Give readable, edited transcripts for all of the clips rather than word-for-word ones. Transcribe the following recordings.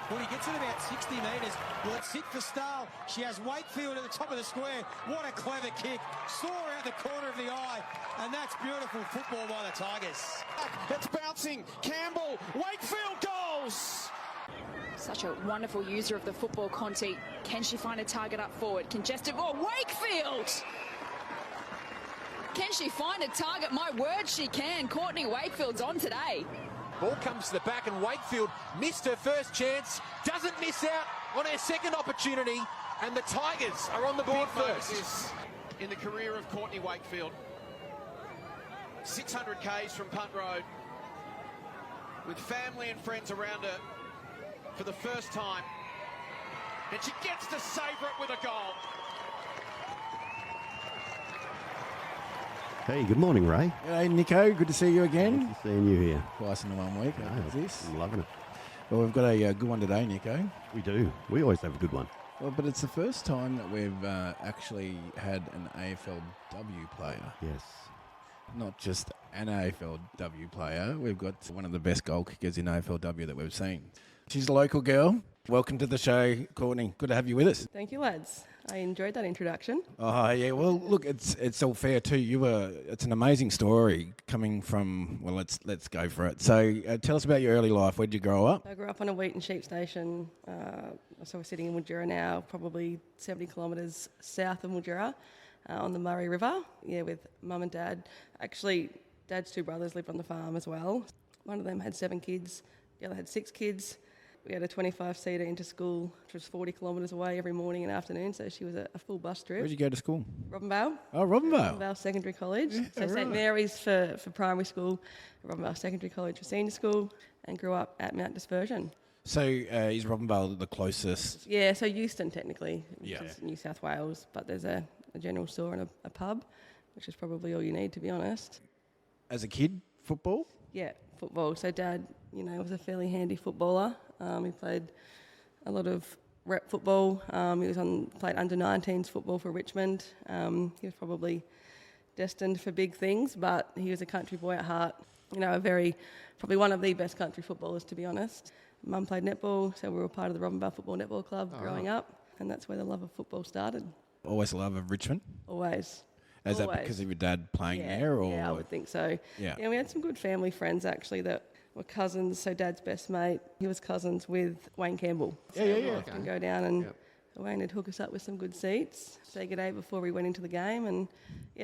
When he gets it about 60 metres, will it sit for Stahl? She has Wakefield at the top of the square. What a clever kick. Saw out the corner of the eye, and that's beautiful football by the Tigers. It's bouncing. Campbell, Wakefield goals! Such a wonderful user of the football, Conti. Can she find a target up forward? Congested ball. Wakefield! Can she find a target? My word, she can. Courtney Wakefield's on today. Ball comes to the back and Wakefield missed her first chance, doesn't miss out on her second opportunity, and the Tigers are on the board first. In the career of Courtney Wakefield. 600 Ks from Punt Road, with family and friends around her for the first time, and she gets to savour it with a goal. Hey, good morning, Ray. Hey, Nico, good to see you again. Good seeing you here. Twice in 1 week. How's this? I'm loving it. Well, we've got a good one today, Nico. We do. We always have a good one. Well, but it's the first time that we've actually had an AFLW player. Yes. Not just an AFLW player. We've got one of the best goal kickers in AFLW that we've seen. She's a local girl. Welcome to the show, Courtney. Good to have you with us. Thank you, lads. I enjoyed that introduction. Oh, yeah. Well, look, it's all fair too. It's an amazing story coming from, well, let's go for it. So tell us about your early life. Where did you grow up? I grew up on a wheat and sheep station. So we're sitting in Woodgerah now, probably 70 kilometres south of Woodgerah on the Murray River. Yeah, with mum and dad. Actually, dad's two brothers lived on the farm as well. One of them had 7 kids. The other had 6 kids. We had a 25-seater into school, which was 40 kilometres away every morning and afternoon, so she was a full bus trip. Where'd you go to school? Robinvale. Oh, Robinvale. Robinvale Secondary College. Yeah, So St Mary's for primary school, Robinvale Secondary College for senior school, and grew up at Mount Dispersion. So is Robinvale the closest? Yeah, so Euston technically, which Yeah. is New South Wales, but there's a general store and a pub, which is probably all you need, to be honest. As a kid, football? Yeah, football. So Dad, was a fairly handy footballer. He played a lot of rep football. He played under-19s football for Richmond. He was probably destined for big things, but he was a country boy at heart. Probably one of the best country footballers, to be honest. Mum played netball, so we were part of the Robinvale Football Netball Club growing up, and that's where the love of football started. Always a love of Richmond? Always. Is that because of your dad playing there? Or? Yeah, I would think so. Yeah. We had some good family friends, actually, that were cousins. So Dad's best mate, he was cousins with Wayne Campbell. So we'd often go down and Wayne would hook us up with some good seats, say good day before we went into the game. And,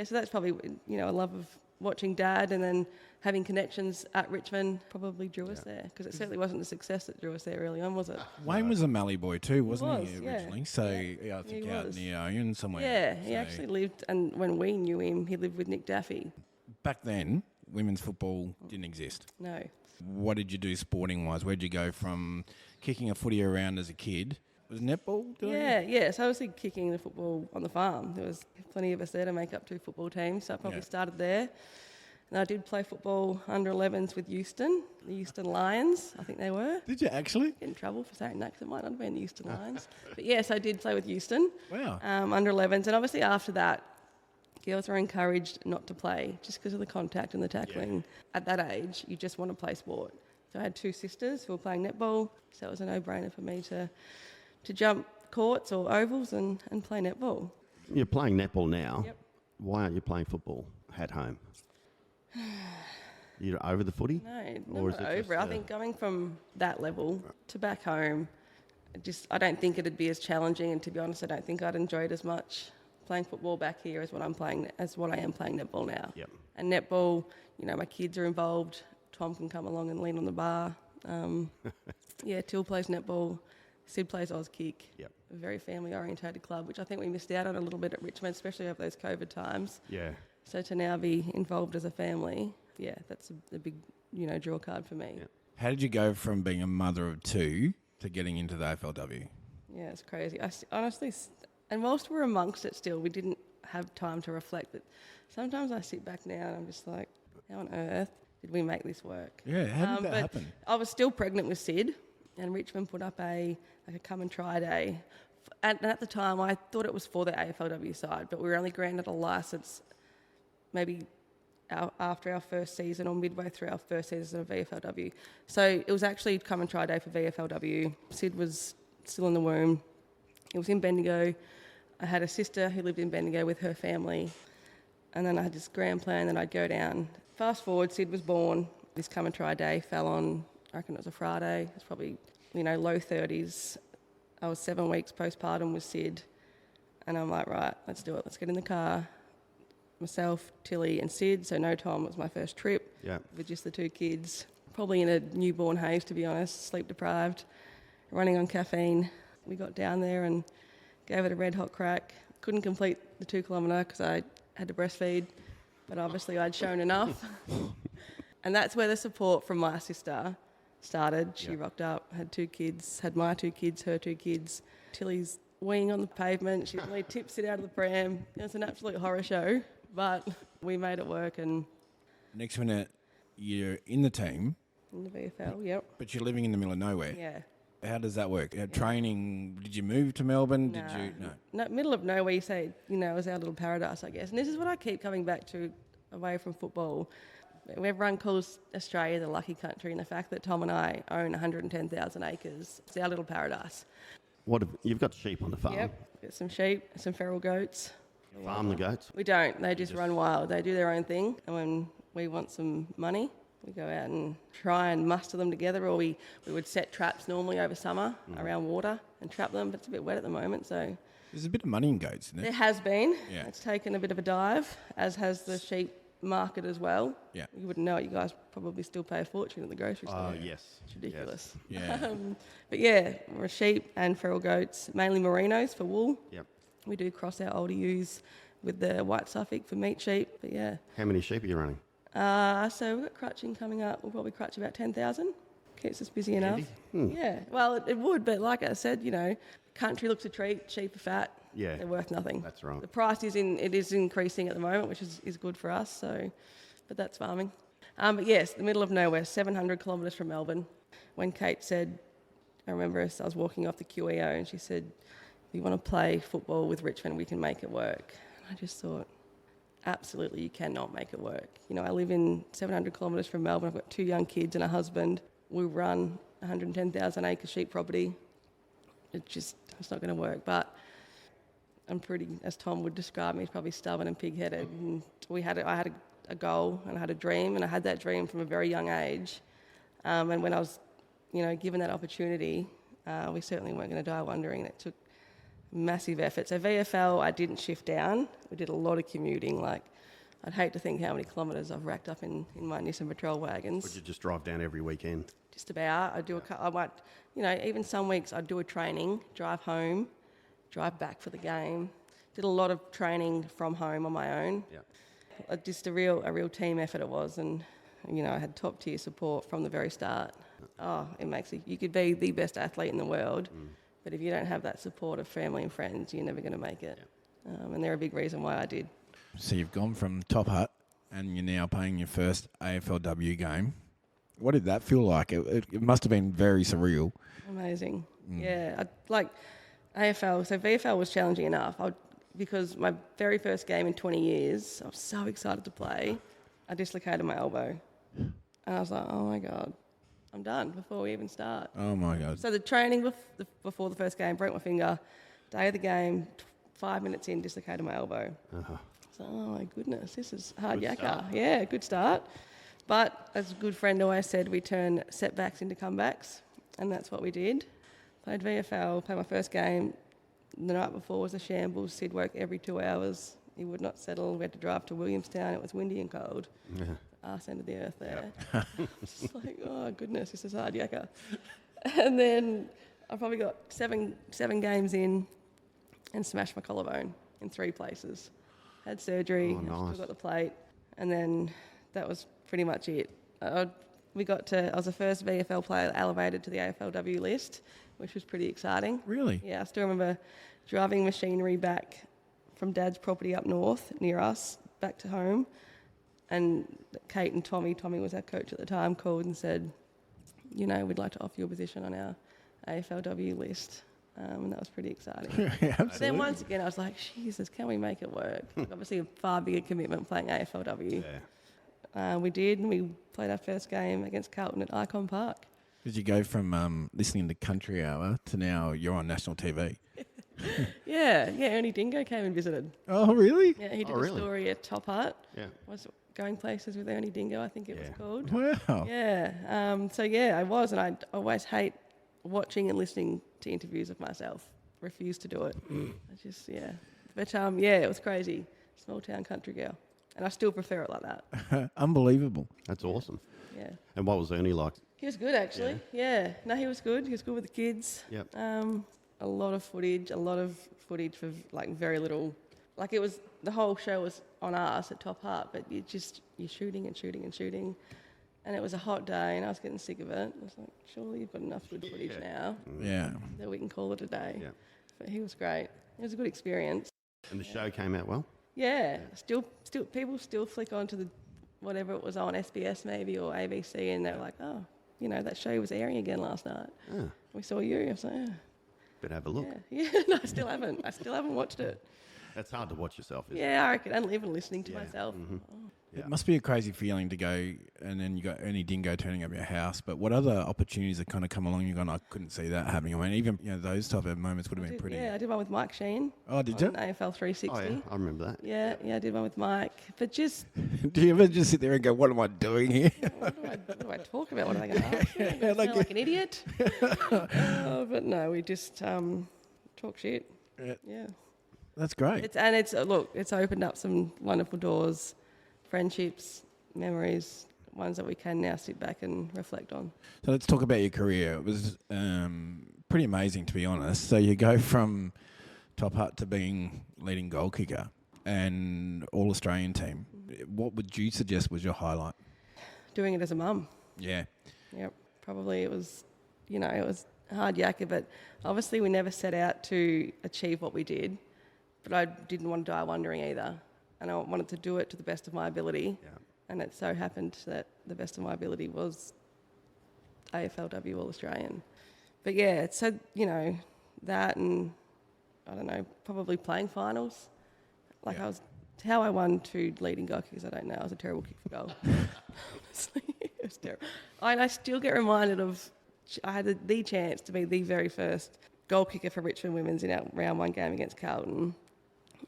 so that's probably, a love of watching Dad and then having connections at Richmond probably drew us there, because it certainly wasn't the success that drew us there early on, was it? Wayne was a Mallee boy too, wasn't he, yeah. originally? So, I think he out was. near Owen somewhere. Yeah, he actually lived, and when we knew him, he lived with Nick Daffy. Back then, women's football didn't exist. No. What did you do sporting-wise? Where'd you go from kicking a footy around as a kid? Was netball? Yeah. So I was kicking the football on the farm. There was plenty of us there to make up 2 football teams, so I probably started there. And I did play football under 11s with Euston, the Euston Lions, I think they were. Did you actually? Get in trouble for saying that because it might not have been the Euston Lions. But yes, I did play with Euston. Wow. Under 11s. And obviously after that, girls were encouraged not to play just because of the contact and the tackling. Yeah. At that age, you just want to play sport. So I had 2 sisters who were playing netball, so it was a no-brainer for me to jump courts or ovals and play netball. You're playing netball now. Yep. Why aren't you playing football at home? You're over the footy? No, not over. I think going from that level to back home, I don't think it'd be as challenging. And to be honest, I don't think I'd enjoy it as much playing football back here as what I am playing netball now. Yep. And netball, my kids are involved. Tom can come along and lean on the bar. Till plays netball. Sid plays Auskick. Yep. A very family-orientated club, which I think we missed out on a little bit at Richmond, especially over those COVID times. Yeah. So to now be involved as a family, that's a big, draw card for me. Yep. How did you go from being a mother of 2 to getting into the AFLW? Yeah, it's crazy. Honestly, and whilst we're amongst it still, we didn't have time to reflect. But sometimes I sit back now and I'm just like, how on earth did we make this work? Yeah, how did that happen? I was still pregnant with Sid, and Richmond put up a come and try day. And at the time, I thought it was for the AFLW side, but we were only granted a licence maybe after our first season or midway through our first season of VFLW. So it was actually come and try day for VFLW. Sid was still in the womb. It was in Bendigo. I had a sister who lived in Bendigo with her family. And then I had this grand plan that I'd go down. Fast forward, Sid was born. This come and try day fell on, I reckon it was a Friday. It was probably, low 30s. I was 7 weeks postpartum with Sid. And I'm like, right, let's do it. Let's get in the car. Myself, Tilly and Sid. So no Tom. It was my first trip with just the 2 kids. Probably in a newborn haze, to be honest, sleep deprived, running on caffeine. We got down there and gave it a red hot crack. Couldn't complete the 2 kilometre because I had to breastfeed, but obviously I'd shown enough. And that's where the support from my sister started. She rocked up, had 2 kids, had my 2 kids, her 2 kids. Tilly's weeing on the pavement. She only tipped it out of the pram. It was an absolute horror show, but we made it work. And Next minute, you're in the team. In the VFL, yep. But you're living in the middle of nowhere. Yeah. How does that work? Training, did you move to Melbourne? No. Did you? No, middle of nowhere, you say, it was our little paradise, I guess. And this is what I keep coming back to away from football. Everyone calls Australia the lucky country, and the fact that Tom and I own 110,000 acres, it's our little paradise. You've got sheep on the farm? Yep, got some sheep, some feral goats. Farm the goats? We don't. They just run wild. They do their own thing. And when we want some money, we go out and try and muster them together, or we would set traps normally over summer around water and trap them, but it's a bit wet at the moment, so... There's a bit of money in goats, isn't There it? has been. Yeah. It's taken a bit of a dive, as has the sheep market as well. Yeah. You wouldn't know it. You guys probably still pay a fortune at the grocery store. Oh, yes. It's ridiculous. Yes. Yeah. But yeah, we're sheep and feral goats, mainly merinos for wool. Yep. We do cross our older ewes with the white Suffolk for meat sheep, but yeah. How many sheep are you running? So we've got crutching coming up. We'll probably crutch about 10,000. Keeps us busy enough. Yeah, well, it would, but like I said, country looks a treat, sheep are fat. Yeah. They're worth nothing. That's right. The price is increasing at the moment, which is good for us, so, but that's farming. But yes, the middle of nowhere, 700 kilometres from Melbourne. When Kate said, I remember I was walking off the QEO and she said, if you want to play football with Richmond, we can make it work. And I just thought, absolutely, you cannot make it work. I live in 700 kilometres from Melbourne. I've got 2 young kids and a husband. We run 110,000 acre sheep property. It's not going to work. But I'm pretty, as Tom would describe me, probably stubborn and pig-headed. And I had a goal and I had a dream, and I had that dream from a very young age. And when I was, given that opportunity, we certainly weren't going to die wondering. It took massive effort. So VFL, I didn't shift down. We did a lot of commuting. Like, I'd hate to think how many kilometres I've racked up in my Nissan Patrol wagons. Would you just drive down every weekend? Just about. I might, even some weeks I'd do a training, drive home, drive back for the game. Did a lot of training from home on my own. Yeah. Just a real team effort it was, and I had top tier support from the very start. Oh, it makes you could be the best athlete in the world, but if you don't have that support of family and friends, you're never going to make it. Yeah. And they're a big reason why I did. So you've gone from top hut and you're now playing your first AFLW game. What did that feel like? It must have been very surreal. Amazing. Yeah. AFL. So VFL was challenging enough. Because my very first game in 20 years, I was so excited to play. I dislocated my elbow. And I was like, oh my God, I'm done before we even start. Oh my God. So the training before the first game, broke my finger. Day of the game, 5 minutes in, dislocated my elbow. Uh-huh. So, oh my goodness, this is hard yakka. Yeah, good start. But as a good friend always said, we turn setbacks into comebacks. And that's what we did. Played VFL, played my first game. The night before was a shambles. Sid woke every 2 hours. He would not settle. We had to drive to Williamstown. It was windy and cold. Yeah. Arse end of the earth there. Yep. Just like, oh goodness, this is hard yakka. And then I probably got seven games in and smashed my collarbone in 3 places. Had surgery. Oh, nice. Still got the plate. And then that was pretty much it. I was the first VFL player elevated to the AFLW list, which was pretty exciting. Really? Yeah, I still remember driving machinery back from Dad's property up north near us, back to home, and Kate and Tommy was our coach at the time, called and said, we'd like to offer you a position on our AFLW list. And that was pretty exciting. Yeah, absolutely. Then once again, I was like, Jesus, can we make it work? Obviously a far bigger commitment playing AFLW. Yeah. We did, and we played our first game against Carlton at Icon Park. Did you go from listening to Country Hour to now you're on national TV? Yeah, Ernie Dingo came and visited. Oh, really? Yeah, he did really? a story at Top Hat. Yeah. Was Going Places with Ernie Dingo, I think it was called. Wow. Yeah. I was, and I always hate watching and listening to interviews of myself. Refuse to do it. I just, yeah. But it was crazy. Small town country girl. And I still prefer it like that. Unbelievable. That's awesome. Yeah. And what was Ernie like? He was good, actually. Yeah. No, he was good. He was good with the kids. Yep. A lot of footage for like very little. Like it was, the whole show was on us at Top Hat, but you're shooting and shooting and shooting. And it was a hot day and I was getting sick of it. I was like, surely you've got enough good footage now Yeah. that we can call it a day. Yeah. But he was great. It was a good experience. And the show came out well? Yeah. Still, people still flick onto the whatever it was on, SBS maybe or ABC, and they're like, oh, that show was airing again last night. Ah, We saw you. I was like, better have a look. yeah. No, I still haven't. I still haven't watched it. That's hard to watch yourself, isn't Yeah, I reckon. And even listening to Yeah. myself. Mhm. Oh. Yeah. It must be a crazy feeling to go, and then you got Ernie Dingo turning up your house. But what other opportunities that kind of come along? You're going, I couldn't see that happening. I mean, even those type of moments would have been pretty. Yeah, I did one with Mike Sheen. Oh, did on you? AFL 360. Oh, yeah, I remember that. Yeah, I did one with Mike. But just, Do you ever just sit there and go, what am I doing here? what do I talk about? What are they going to ask me? Yeah, Sound like an idiot? But no, we just talk shit. Yeah. That's great. It's opened up some wonderful doors, friendships, memories, ones that we can now sit back and reflect on. So let's talk about your career. It was pretty amazing, to be honest. So you go from Top Hat to being leading goal kicker and All-Australian team. What would you suggest was your highlight? Doing it as a mum. Yeah. Yep. Probably it was hard yakka, but obviously we never set out to achieve what we did. But I didn't want to die wondering either. And I wanted to do it to the best of my ability. Yeah. And it so happened that the best of my ability was AFLW All-Australian. But yeah, so, that and, I don't know, probably playing finals. How I won 2 leading goal kickers, I don't know. I was a terrible kick for goal. Honestly, it was terrible. And I still get reminded of, I had the chance to be the very first goal kicker for Richmond Women's in our round 1 game against Carlton.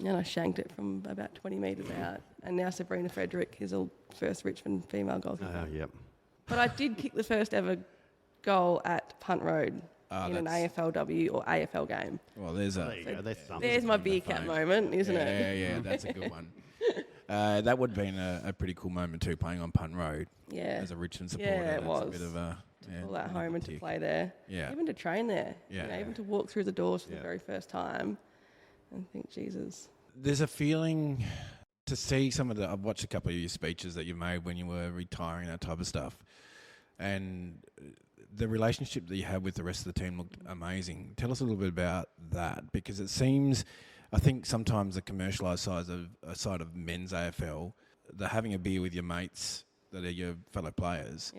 And I shanked it from about 20 metres out. And now Sabrina Frederick is the first Richmond female goal kicker. Yep. But I did kick the first ever goal at Punt Road in an AFLW or AFL game. Well, there's There you go. There's something. There's my beer cap moment, isn't it? Yeah, that's a good one. That would have been a pretty cool moment too, playing on Punt Road. Yeah. As a Richmond supporter. Yeah, it That's was. a bit of a... All at home and to play there. Yeah. Even to train there. Yeah. Even to walk through the doors for the Yeah. very first time and think, Jesus. There's a feeling to see some of the... I've watched a couple of your speeches that you made when you were retiring, that type of stuff. And the relationship that you had with the rest of the team looked amazing. Tell us a little bit about that, because it seems... I think sometimes the commercialised side of men's AFL, the having a beer with your mates that are your fellow players,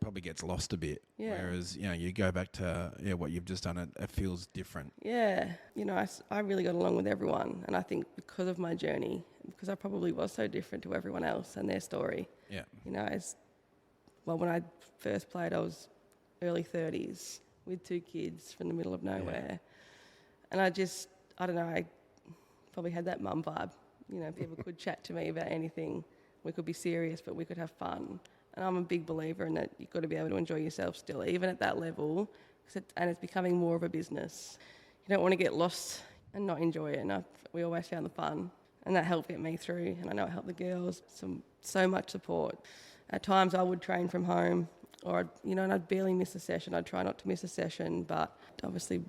probably gets lost a bit. Yeah. Whereas, you go back to what you've just done, it feels different. Yeah. I really got along with everyone. And I think because of my journey, because I probably was so different to everyone else and their story. Yeah. When I first played, I was early 30s with 2 kids from the middle of nowhere. And I don't know, I probably had that mum vibe. People could chat to me about anything. We could be serious, but we could have fun. And I'm a big believer in that you've got to be able to enjoy yourself still, even at that level. And it's becoming more of a business. You don't want to get lost and not enjoy it. And we always found the fun. And that helped get me through. And I know it helped the girls. So much support. At times I would train from home or, and I'd barely miss a session. I'd try not to miss a session. But obviously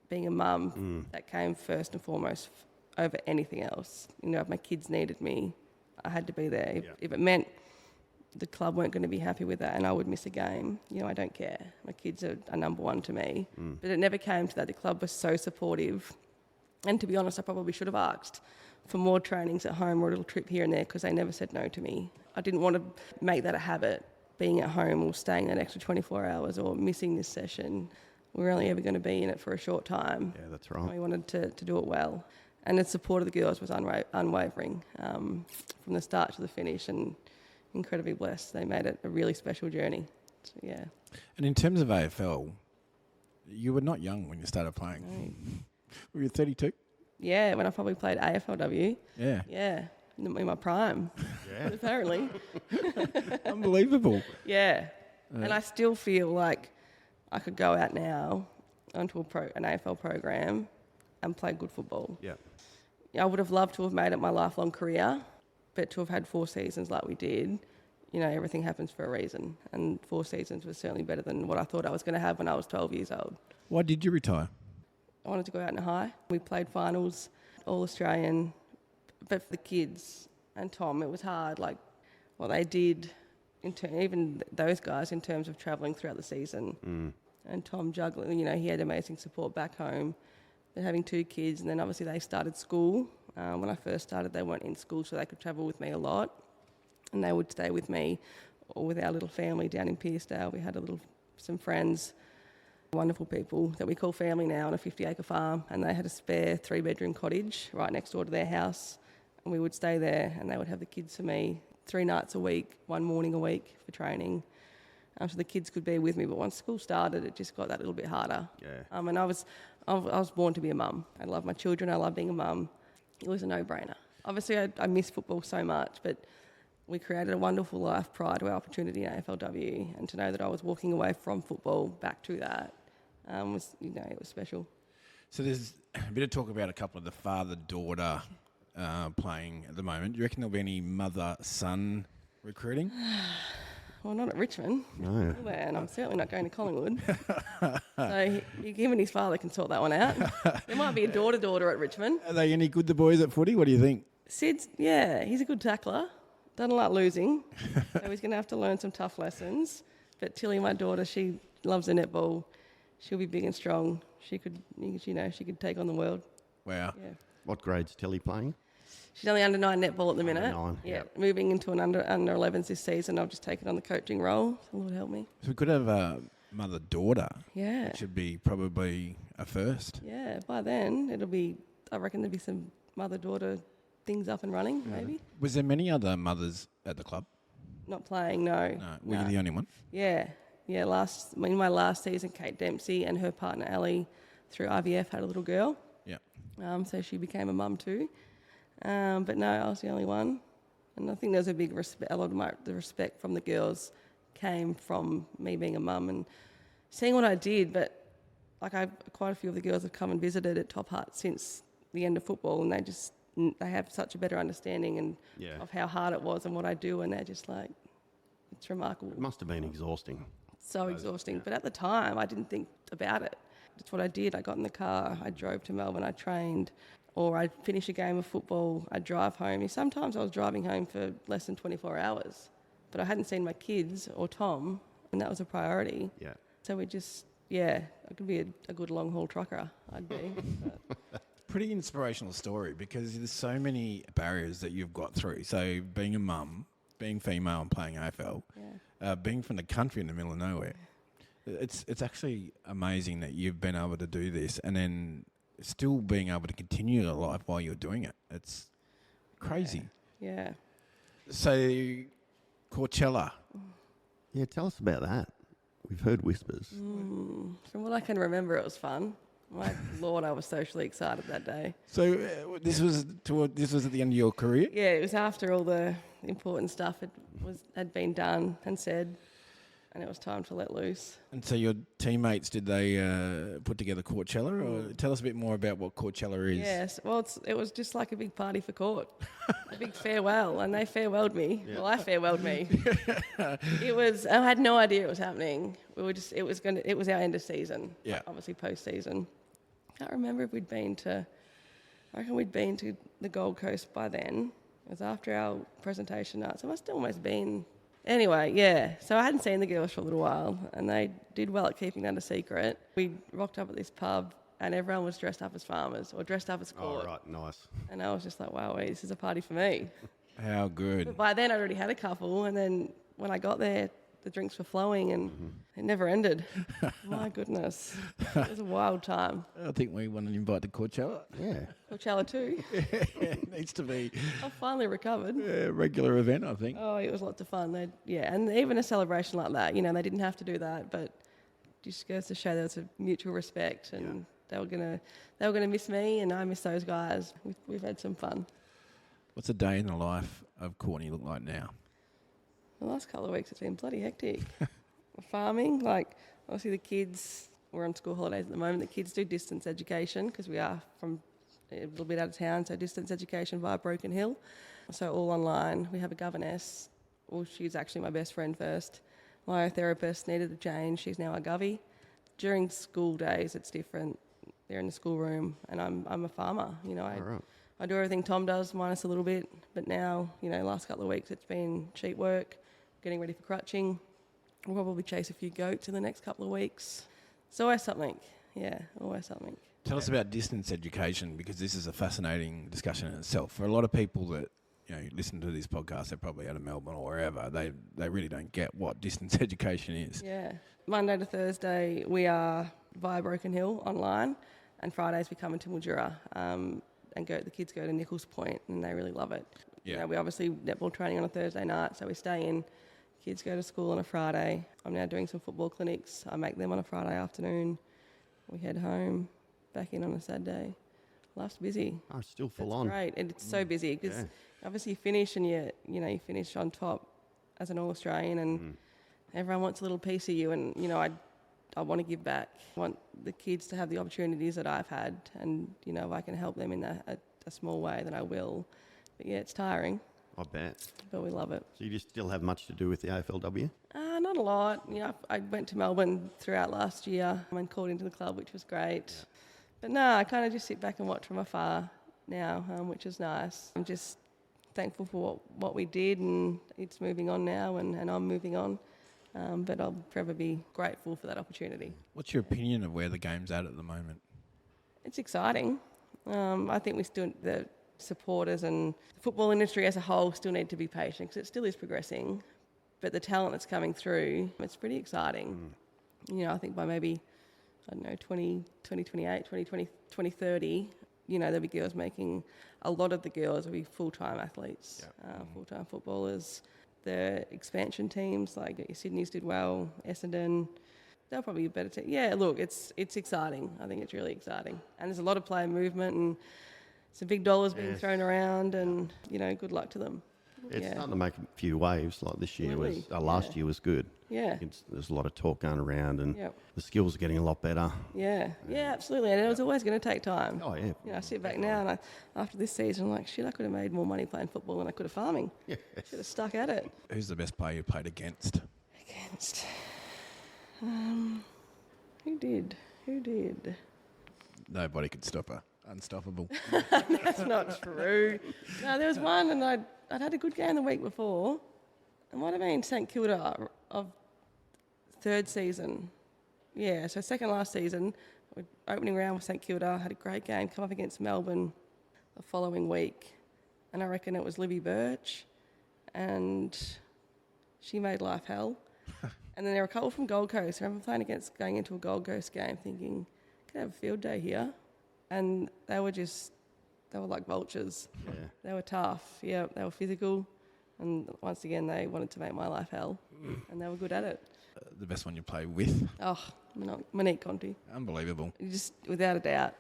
being a mum, that came first and foremost over anything else. If my kids needed me, I had to be there. If it meant the club weren't going to be happy with that and I would miss a game, I don't care. My kids are number one to me. But it never came to that. The club was so supportive. And to be honest, I probably should have asked for more trainings at home or a little trip here and there because they never said no to me. I didn't want to make that a habit, being at home or staying that extra 24 hours or missing this session. We were only ever going to be in it for a short time. Yeah, that's right. And we wanted to do it well. And the support of the girls was unwavering from the start to the finish. And, incredibly blessed. They made it a really special journey. So, yeah. And in terms of AFL, you were not young when you started playing. No. Were you 32? Yeah, when I probably played AFLW. Yeah. Yeah, in my prime. Yeah. Apparently. Unbelievable. Yeah. And I still feel like I could go out now onto an AFL program and play good football. Yeah. I would have loved to have made it my lifelong career, but to have had 4 seasons like we did, you know, everything happens for a reason. And 4 seasons was certainly better than what I thought I was going to have when I was 12 years old. Why did you retire? I wanted to go out in a high. We played finals, All-Australian, but for the kids and Tom, it was hard. Like, what they did, even those guys, in terms of travelling throughout the season. And Tom juggling, you know, he had amazing support back home. They're having 2 kids, and then obviously they started school. When I first started, they weren't in school, so they could travel with me a lot. And they would stay with me or with our little family down in Pearcedale. We had some friends, wonderful people that we call family now, on a 50-acre farm, and they had a spare 3-bedroom cottage right next door to their house, and we would stay there, and they would have the kids for me 3 nights a week, 1 morning a week for training. So the kids could be with me, but once school started, it just got that little bit harder. Yeah. And I was born to be a mum. I love my children. I love being a mum. It was a no-brainer. Obviously, I miss football so much, but we created a wonderful life prior to our opportunity in AFLW, and to know that I was walking away from football back to that was, you know, it was special. So there's a bit of talk about a couple of the father-daughter playing at the moment. Do you reckon there'll be any mother-son recruiting? Well, not at Richmond. No. And I'm certainly not going to Collingwood. So him and his father can sort that one out. There might be a daughter at Richmond. Are they any good, the boys at footy? What do you think? Sid's, yeah, he's a good tackler. Doesn't like losing. So he's going to have to learn some tough lessons. But Tilly, my daughter, she loves the netball. She'll be big and strong. She could take on the world. Wow. Yeah. What grade's Telly playing? She's only under 9 netball at the minute. Under 9, yeah. yep. Moving into an under 11s this season. I've just taken on the coaching role. So Lord help me. So we could have a mother-daughter. Yeah. It should be probably a first. Yeah. By then, I reckon there'll be some mother-daughter things up and running, maybe. Was there many other mothers at the club? Not playing, no. No. Were you the only one? Yeah. Yeah. In my last season, Kate Dempsey and her partner, Ali, through IVF, had a little girl. Yeah. So she became a mum too. But no, I was the only one. And I think there's a big respect. A lot of the respect from the girls came from me being a mum and seeing what I did. But quite a few of the girls have come and visited at Top Hut since the end of football, and they have such a better understanding of how hard it was and what I do, and they're just like, it's remarkable. It must have been exhausting. So exhausting. But at the time, I didn't think about it. That's what I did. I got in the car, I drove to Melbourne, I trained, or I'd finish a game of football, I'd drive home. Sometimes I was driving home for less than 24 hours, but I hadn't seen my kids or Tom, and that was a priority. Yeah. So we just, I could be a good long-haul trucker, I'd be. Pretty inspirational story, because there's so many barriers that you've got through. So being a mum, being female and playing AFL, being from the country in the middle of nowhere, it's actually amazing that you've been able to do this and then still being able to continue your life while you're doing it. It's crazy. Yeah. So Coachella. Yeah, tell us about that. We've heard whispers. From what I can remember, it was fun. My Lord, I was socially excited that day. So this was at the end of your career? Yeah, it was after all the important stuff had been done and said, and it was time to let loose. And so your teammates, did they put together Coachella? Or tell us a bit more about what Coachella is. Yes, well, it was just like a big party for Court, a big farewell, and they farewelled me. Yeah. Well, I farewelled me. I had no idea it was happening. It was our end of season. Yeah. Obviously post-season. I can't remember if I reckon we'd been to the Gold Coast by then. It was after our presentation night, so it must have almost been. Anyway, yeah. So I hadn't seen the girls for a little while, and they did well at keeping that a secret. We rocked up at this pub, and everyone was dressed up as farmers or dressed up as Court. Oh, right, nice. And I was just like, wow, this is a party for me. How good. But by then I'd already had a couple, and then when I got there, the drinks were flowing, and it never ended. My goodness. It was a wild time. I think we want to invite to Coachella. Yeah. Coachella too. It needs to be I've finally recovered. a regular event, I think. Oh, it was lots of fun. And even a celebration like that, they didn't have to do that, but just goes to show there was a mutual respect, and they were gonna miss me, and I miss those guys. We've had some fun. What's a day in the life of Courtney look like now? The last couple of weeks it's been bloody hectic. Farming, obviously the kids, we're on school holidays at the moment, the kids do distance education because we are from a little bit out of town, so distance education via Broken Hill. So all online. We have a governess. Well, she's actually my best friend first. My therapist needed a change. She's now a govy. During school days, it's different. They're in the schoolroom, and I'm a farmer. I do everything Tom does, minus a little bit. But now, last couple of weeks, it's been sheep work, getting ready for crutching. We'll probably chase a few goats in the next couple of weeks. It's always something. Yeah, always something. Tell us about distance education, because this is a fascinating discussion in itself. For a lot of people that listen to this podcast, they're probably out of Melbourne or wherever, they really don't get what distance education is. Yeah. Monday to Thursday, we are via Broken Hill online, and Fridays we come into Mildura. And the kids go to Nichols Point, and they really love it. Yeah. We obviously netball training on a Thursday night, so we stay in. Kids go to school on a Friday. I'm now doing some football clinics. I make them on a Friday afternoon. We head home, back in on a Saturday. Life's busy. Oh, still full It's on. great, and it's so busy because obviously you finish and you finish on top as an All-Australian, and everyone wants a little piece of you, and I want to give back. I want the kids to have the opportunities that I've had, and if I can help them in a small way, then I will. But yeah, it's tiring, I bet. but we love it. So you just still have much to do with the AFLW? Not a lot. I went to Melbourne throughout last year and called into the club, which was great. Yeah. But no, I kind of just sit back and watch from afar now, which is nice. I'm just thankful for what we did, and it's moving on now, and I'm moving on. But I'll forever be grateful for that opportunity. What's your opinion of where the game's at the moment? It's exciting. I think the supporters and the football industry as a whole still need to be patient, because it still is progressing. But the talent that's coming through, it's pretty exciting. I think by maybe, 2028, 2030, there'll be girls making, a lot of the girls will be full-time athletes, full-time footballers. The expansion teams, like your Sydney's did well, Essendon, they'll probably be a better team. Yeah, look, it's exciting. I think it's really exciting. And there's a lot of player movement, and some big dollars being thrown around, and, good luck to them. It's starting to make a few waves. Like this year last year was good. Yeah. There's a lot of talk going around, and the skills are getting a lot better. Yeah, absolutely. And it was always going to take time. Oh, yeah. I sit back now, and after this season, I'm like, shit, I could have made more money playing football than I could have farming. Yeah. Should have stuck at it. Who's the best player you played against? Who did? Nobody could stop her. Unstoppable. That's not true. No, there was one, and I'd had a good game the week before. It might have been St Kilda of third season. Yeah, so second last season, opening round with St Kilda, had a great game, come up against Melbourne the following week. And I reckon it was Libby Birch, and she made life hell. And then there were a couple from Gold Coast. I remember going into a Gold Coast game thinking, could have a field day here. And they were like vultures. Yeah. They were tough. Yeah, they were physical. And once again, they wanted to make my life hell. And they were good at it. The best one you play with? Oh, Monique Conti. Unbelievable. Just without a doubt.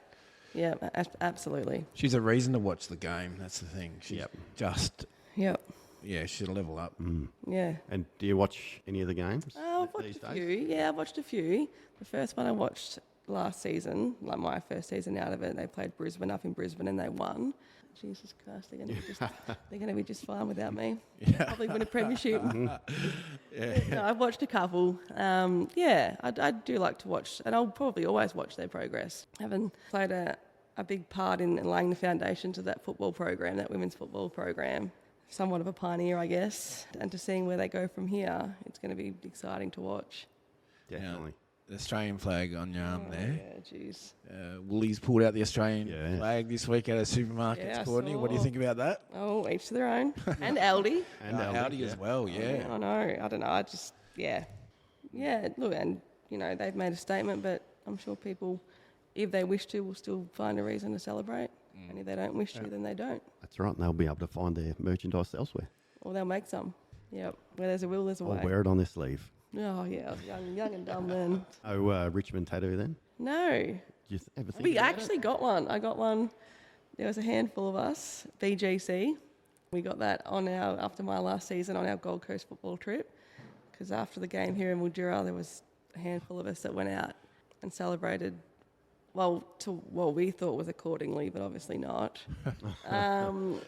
Yeah, absolutely. She's a reason to watch the game. That's the thing. She's just... Yep. Yeah, she'll level up. Yeah. And do you watch any of the games? I've watched a few. Yeah, I've watched a few. The first one I watched last season, like my first season out of it, they played Brisbane up in Brisbane and they won. Jesus Christ, they're going to be just fine without me. Yeah. Probably win a premiership. No, I've watched a couple. I do like to watch, and I'll probably always watch their progress. Having played a big part in laying the foundations of that football program, that women's football program, somewhat of a pioneer, I guess, and to seeing where they go from here, it's going to be exciting to watch. Definitely. The Australian flag on your arm there. Yeah, jeez. Woolies pulled out the Australian flag this week out of supermarkets, Courtney. What do you think about that? Oh, each to their own. And Aldi. And Aldi as well, yeah. I know. I don't know. Yeah. Look, and they've made a statement, but I'm sure people, if they wish to, will still find a reason to celebrate. And if they don't wish to, then they don't. That's right. And they'll be able to find their merchandise elsewhere. Or they'll make some. Yep. Where there's a will, there's a way. Or wear it on their sleeve. Oh yeah, I was young and dumb then. Oh, Richmond tattoo then? No. Did you ever think We about actually it? got one. I got one. There was a handful of us, BGC. We got that after my last season on our Gold Coast football trip. Because after the game here in Mildura, there was a handful of us that went out and celebrated, to what we thought was accordingly, but obviously not. And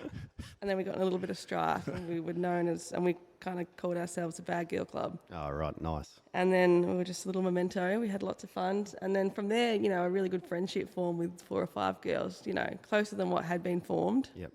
then we got in a little bit of strife, and we were known as, and we kind of called ourselves a Bad Girl Club. Oh, right. Nice. And then we were just a little memento. We had lots of fun. And then from there, a really good friendship formed with 4 or 5 girls, closer than what had been formed. Yep.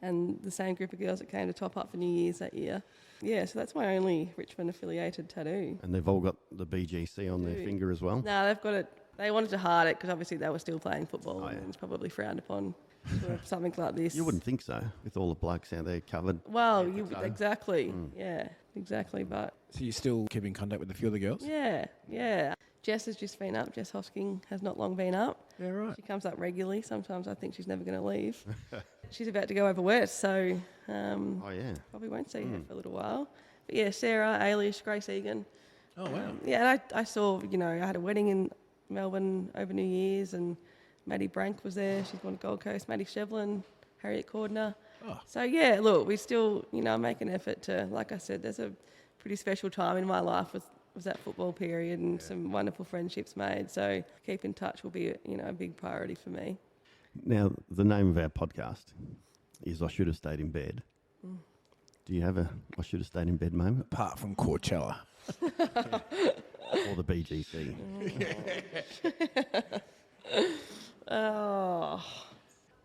And the same group of girls that came to top up for New Year's that year. Yeah, so that's my only Richmond affiliated tattoo. And they've all got the BGC on their finger as well? No, they've got it. They wanted to hide it because obviously they were still playing football, Oh, yeah. and it's probably frowned upon for something like this. You wouldn't think so, with all the blokes out there covered. Well, exactly. Yeah, exactly. But So you still keep in contact with a few of the girls? yeah. Jess has just been up. Jess Hosking has not long been up. Yeah, right. She comes up regularly. Sometimes I think she's never going to leave. She's about to go over west, so Oh, yeah. probably won't see her for a little while. But yeah, Sarah, Ailish, Grace Egan. Oh, wow. Yeah, and I saw, I had a wedding in Melbourne over New Year's, and Maddie Brank was there. She's gone to Gold Coast. Maddie Shevlin, Harriet Cordner. Oh. So yeah, look, we still, make an effort to, like I said, there's a pretty special time in my life was that football period, and some wonderful friendships made. So keep in touch will be, a big priority for me. Now, the name of our podcast is I Should Have Stayed in Bed. Do you have a I Should Have Stayed in Bed moment? Apart from Coachella. Or the BGC? Oh,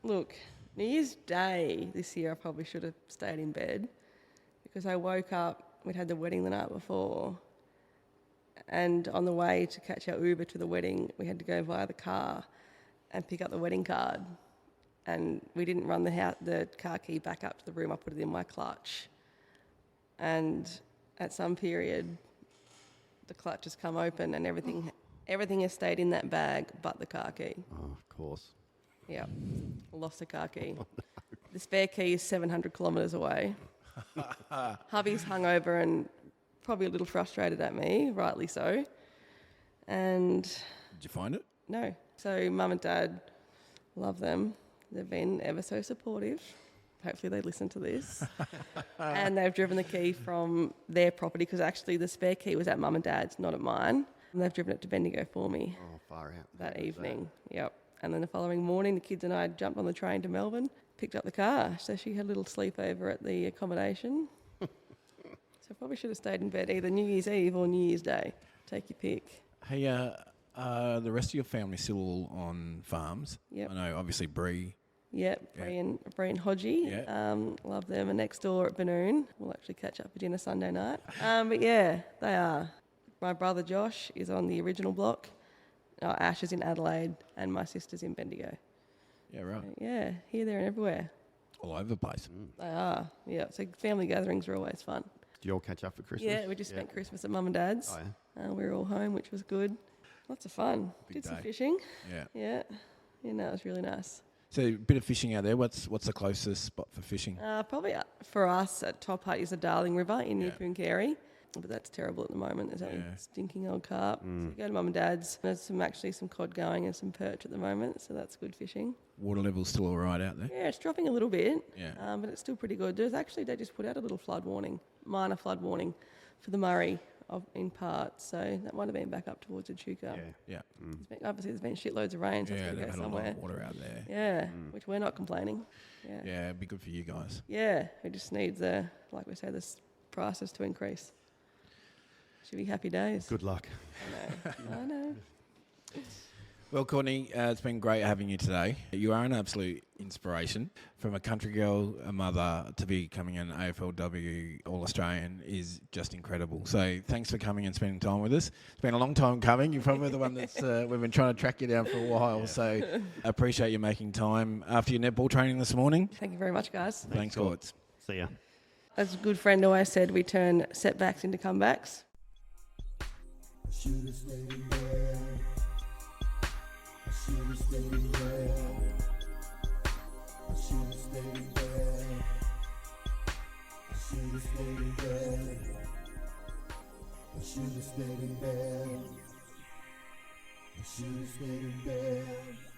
look, New Year's Day this year I probably should have stayed in bed because I woke up, we'd had the wedding the night before, and on the way to catch our Uber to the wedding, we had to go via the car and pick up the wedding card. And we didn't run the car key back up to the room. I put it in my clutch. And at some period, the clutch has come open and everything has stayed in that bag but the car key. Oh, of course. Yeah, lost the car key. The spare key is 700 kilometres away. Hubby's hungover and probably a little frustrated at me, rightly so. And Did you find it? no. So Mum and Dad, love them. They've been ever so supportive. Hopefully they listen to this. And they've driven the key from their property because actually the spare key was at Mum and Dad's, not at mine. And they've driven it to Bendigo for me Oh, far out. that evening. Yep. And then the following morning, the kids and I jumped on the train to Melbourne, picked up the car. So she had a little sleepover at the accommodation. So probably should have stayed in bed either New Year's Eve or New Year's Day. Take your pick. Hey, the rest of your family still all on farms? Yep. I know, obviously, Bree. Yep, Bree and Hodgie. Yeah. Love them. And next door at Banoon, we'll actually catch up for dinner Sunday night. But yeah, they are. My brother Josh is on the original block. Ash is in Adelaide and my sister's in Bendigo. Yeah, right. Yeah, here, there and everywhere. All over the place. They are. Yeah, so family gatherings are always fun. Did you all catch up for Christmas? Yeah, we just spent Christmas at Mum and Dad's. Oh, yeah. We were all home, which was good. Lots of fun. Big Did some day. fishing. Yeah. Yeah. It was really nice. So a bit of fishing out there. What's the closest spot for fishing? Probably for us at Top Hut is the Darling River in New Yeah. Pooncarie. But that's terrible at the moment. There's only Yeah. stinking old carp. So you go to Mum and Dad's. There's some cod going and some perch at the moment, so that's good fishing. Water level's still all right out there? Yeah, it's dropping a little bit, Yeah. but it's still pretty good. They just put out a little flood warning, minor flood warning for the Murray in parts, so that might have been back up towards Echuca. Yeah. Obviously, there's been shitloads of rain, so it's Yeah, got to they've go had a lot somewhere. of water out there. Yeah, which we're not complaining. Yeah. Yeah, it'd be good for you guys. Yeah, we just need the prices to increase. Should be happy days. Good luck. I know. Well, Courtney, it's been great having you today. You are an absolute inspiration. From a country girl, a mother, to becoming an AFLW All-Australian is just incredible. So thanks for coming and spending time with us. It's been a long time coming. You're probably the one that's we've been trying to track you down for a while. Yeah. So I appreciate you making time after your netball training this morning. Thank you very much, guys. Thanks, Courts. See ya. As a good friend always said, we turn setbacks into comebacks. Should've stayed in bed. I should've stayed in bed. I should've stayed in bed. I should've stayed in bed. I should've stayed in bed. I should've stayed in bed.